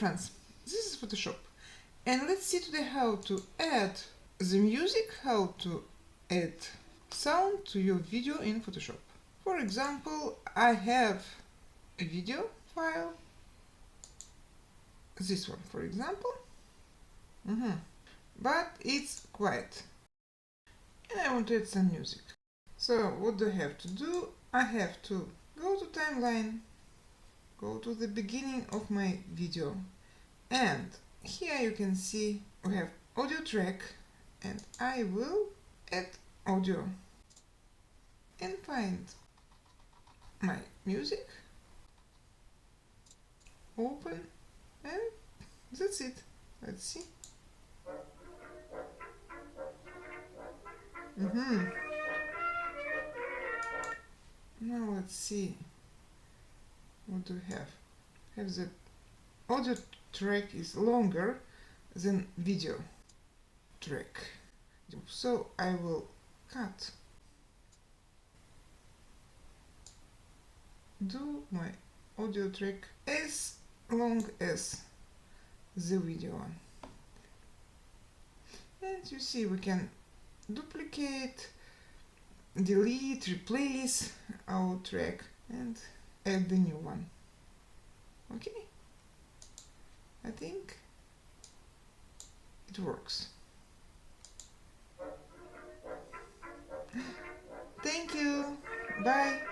friends, this is Photoshop. And let's see today how to add the music, how to add sound to your video in Photoshop. For example, I have a video file, this one for example, but it's quiet and I want to add some music. So what do I have to do? I have to go to timeline, go to the beginning of my video, and here you can see we have audio track, and I will add audio and find my music, open, and that's it. Let's see. Now let's see. What do we have? Have the audio track is longer than video track. So I will cut. Do my audio track as long as the video one. And you see we can duplicate, delete, replace our track and add the new one. Okay, I think it works. Thank you, bye.